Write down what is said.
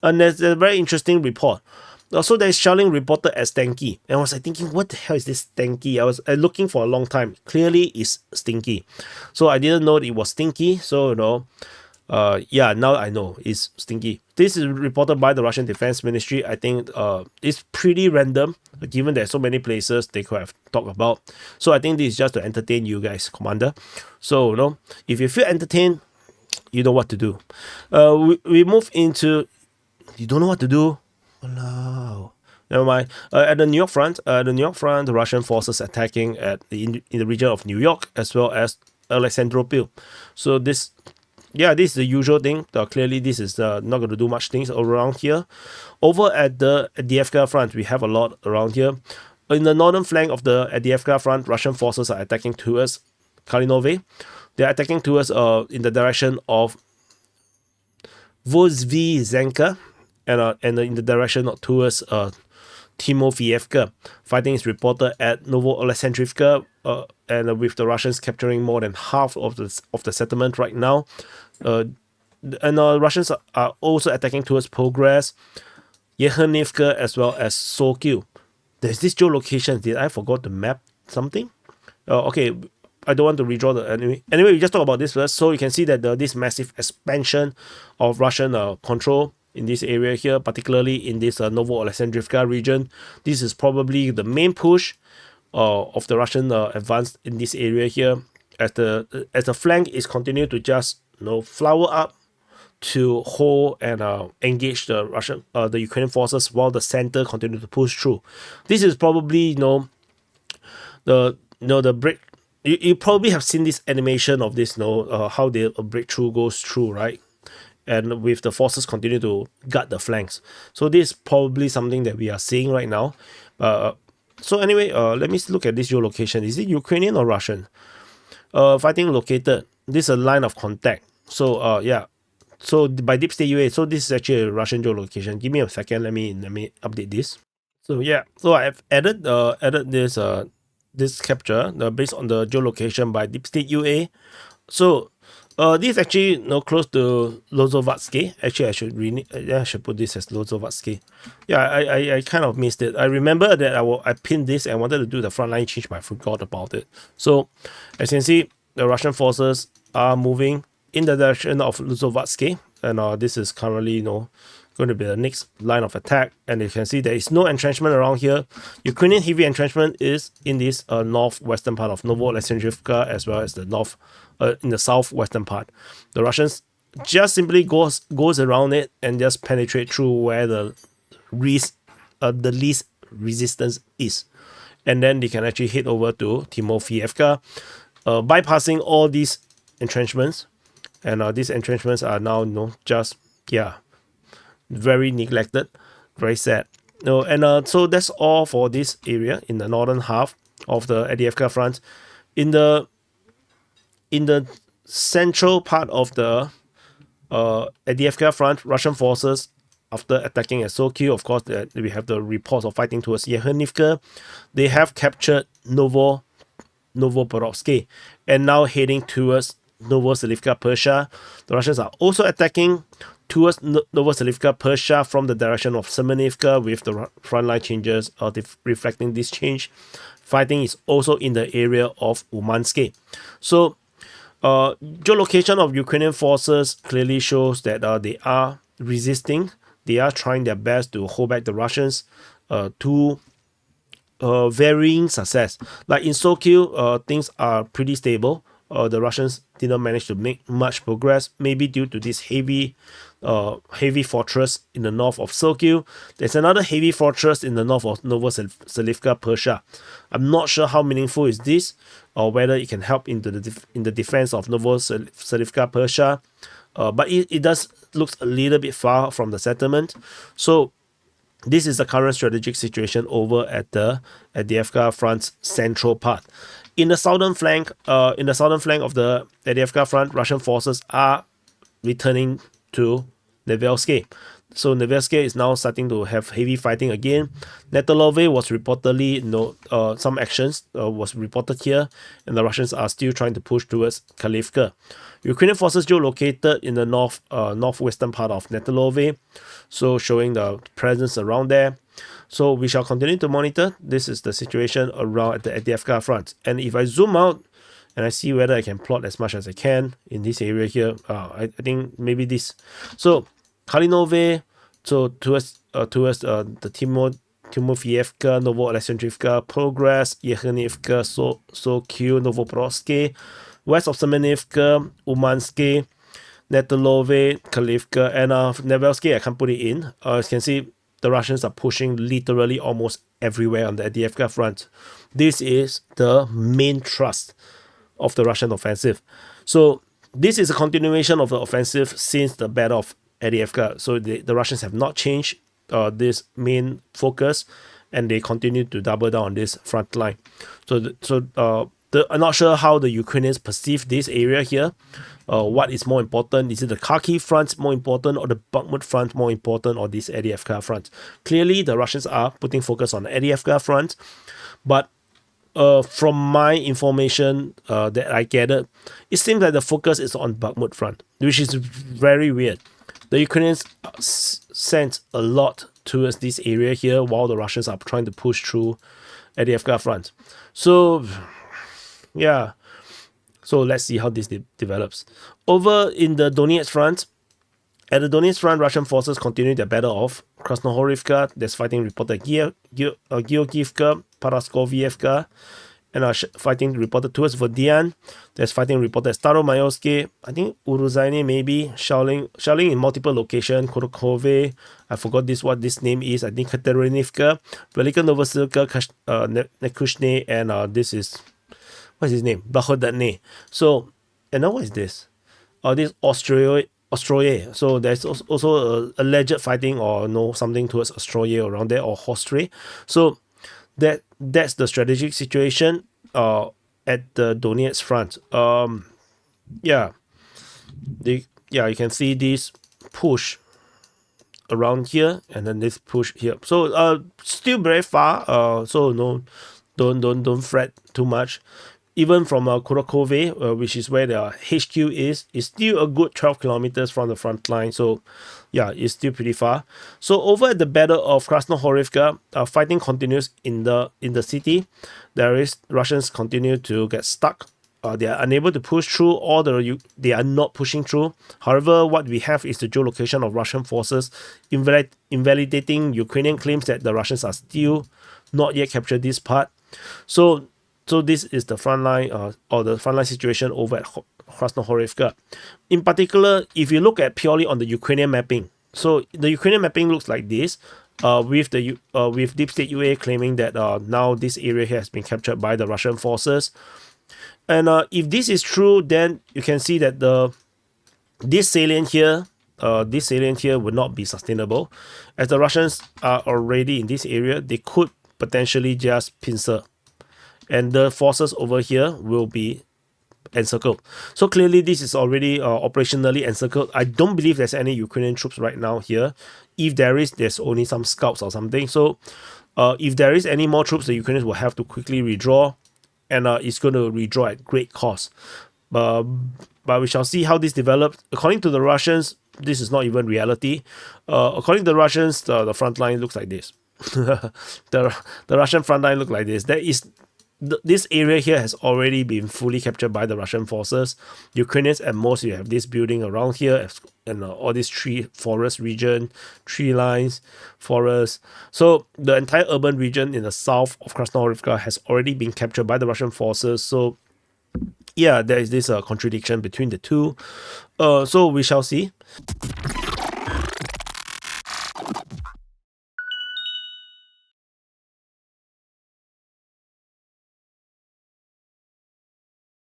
And there's a very interesting report. Also, there's shelling reported as stanky. And I was like thinking, what the hell is this stanky? I was looking for a long time. Clearly, it's stinky. So I didn't know it was stinky. So, yeah, now I know it's stinky. This is reported by the Russian Defense Ministry. I think it's pretty random, given there's so many places they could have talked about. So I think this is just to entertain you guys, Commander. So, if you feel entertained, you know what to do. We move into, you don't know what to do? No. Never mind. At the New York front, the Russian forces attacking in the region of New York as well as Alexandropil. So this is the usual thing. Clearly, this is not going to do much things around here. Over at the Avdiivka front, we have a lot around here. In the northern flank of the Avdiivka front, Russian forces are attacking towards Kalinove. They are attacking towards in the direction of Vozvizenka and in the direction towards Timofeyevka. Fighting is reported at Novo-Alexandrivka, and with the Russians capturing more than half of the settlement right now. And Russians are also attacking towards Progress, Yekhanivka, as well as Sokil. There's this geolocation. Did I forgot to map something? Okay, I don't want to redraw the anyway. Anyway, we just talk about this first. So you can see that this massive expansion of Russian control in this area here, particularly in this Novo-Alexandrivka region. This is probably the main push of the Russian advance in this area here, as the flank is continuing to just flower up to hold and engage the Ukrainian forces, while the center continue to push through. This is probably the break. You probably have seen this animation of this, how the breakthrough goes through, right? And with the forces continue to guard the flanks. So this is probably something that we are seeing right now. So anyway, let me look at this geolocation. Is it Ukrainian or Russian? Fighting located. This is a line of contact. So yeah. So by Deep State UA. So this is actually a Russian geolocation. Give me a second. Let me update this. So yeah. So I've added this capture based on the geolocation by Deep State UA. So this is actually close to Lozovatske. Actually, I should put this as Lozovatske. Yeah, I kind of missed it. I remember that I pinned this and wanted to do the frontline change, but I forgot about it. So as you can see, the Russian forces are moving in the direction of Lozovatske, and this is currently going to be the next line of attack. And you can see there is no entrenchment around here. Ukrainian heavy entrenchment is in this northwestern part of Novo-Alexandrivka, as well as the in the southwestern part. The Russians just simply goes around it and just penetrate through where the least resistance is, and then they can actually head over to Timofeyevka, bypassing all these entrenchments. And these entrenchments are now very neglected, very sad. So that's all for this area in the northern half of the Avdiivka front. In the central part of the Avdiivka front, Russian forces, after attacking at Sokil, of course, we have the reports of fighting towards Yekhanivka. They have captured NOVOPOKROVSKE and now heading towards Novoselivka, Persia. The Russians are also attacking towards Novoselivka, Persia from the direction of Semenivka, with the frontline changes reflecting this change. Fighting is also in the area of Umanske. So geolocation of Ukrainian forces clearly shows that they are resisting. They are trying their best to hold back the Russians to varying success. Like in Sokil, things are pretty stable. The Russians did not manage to make much progress, maybe due to this heavy fortress in the north of Sokil. There's another heavy fortress in the north of Novoselivka, Persia. I'm not sure how meaningful is this, or whether it can help in the defense of Novoselivka, Persia. But it does looks a little bit far from the settlement. So this is the current strategic situation over at the Avdiivka front's central part. In the southern flank of the Avdiivka front, Russian forces are returning to Nevelske. So Novopokrosky is now starting to have heavy fighting again. Netelove was reportedly some actions was reported here, and the Russians are still trying to push towards Kharkivka. Ukrainian forces geolocated in the northwestern part of Netelove, so showing the presence around there. So we shall continue to monitor. This is the situation around at the Avdiivka front. And if I zoom out and I see whether I can plot as much as I can in this area here, I think maybe this. So Kalinove, so towards the Timofeyevka, Novoalexandrivka, Progress, Yekhanivka, Sokyu, Novopokroskke, west of Semenivka, Umansky, Netelove, Kharkivka, and Novopokroskke, I can't put it in. As you can see, the Russians are pushing literally almost everywhere on the Avdiivka front. This is the main thrust of the Russian offensive. So this is a continuation of the offensive since the Battle of Avdiivka. So the Russians have not changed this main focus, and they continue to double down on this front line. I'm not sure how the Ukrainians perceive this area here. What is more important? Is it the Kharkiv front more important, or the Bakhmut front more important, or this Avdiivka front? Clearly, the Russians are putting focus on the Avdiivka front, but from my information that I gathered, it seems like the focus is on Bakhmut front, which is very weird. The Ukrainians sent a lot towards this area here, while the Russians are trying to push through Avdiivka front. So, yeah. So let's see how this develops. Over in the Donetsk front, at the Donetsk front, Russian forces continue their battle of Krasnohorivka. There's fighting reported Georgievka, Paraskovievka, and fighting reported towards Vodian. There's fighting reported Staromayorsky, I think Uruzhaine maybe, shelling in multiple locations, Korokhove, I forgot what this name is, I think Katerinivka, Velika Novosilka, Nekushne, and this is, what's his name? Bahodatne. So, and now what is this? This Ostroye. So there's also alleged fighting or something towards Ostroye around there, or Hostre. So that's the strategic situation at the Donetsk front. You can see this push around here, and then this push here. So still very far. So no, don't fret too much. Even from Korokhove, which is where the HQ is still a good 12 kilometers from the front line. So, yeah, it's still pretty far. So, over at the Battle of Krasnohorivka, fighting continues in the city. Russians continue to get stuck. They are unable to push through, or they are not pushing through. However, what we have is the geolocation of Russian forces, invalidating Ukrainian claims that the Russians are still not yet captured this part. So this is the front line or the frontline situation over at Krasnohorivka. In particular, if you look at purely on the Ukrainian mapping, so the Ukrainian mapping looks like this, with Deep State UA claiming that now this area here has been captured by the Russian forces. And if this is true, then you can see that this salient here would not be sustainable, as the Russians are already in this area. They could potentially just pincer, and the forces over here will be encircled. So clearly this is already operationally encircled. I don't believe there's any Ukrainian troops right now here. If there is, there's only some scouts or something. So if there is any more troops, the Ukrainians will have to quickly redraw, and it's going to redraw at great cost. But we shall see how this develops. According to the Russians, this is not even reality. According to the Russians, the front line looks like this. the Russian front line looks like this. This area here has already been fully captured by the Russian forces. Ukrainians, at most, you have this building around here, and all this forest region, tree lines, forests. So the entire urban region in the south of Krasnohorivka has already been captured by the Russian forces. So yeah, there is this contradiction between the two. So we shall see.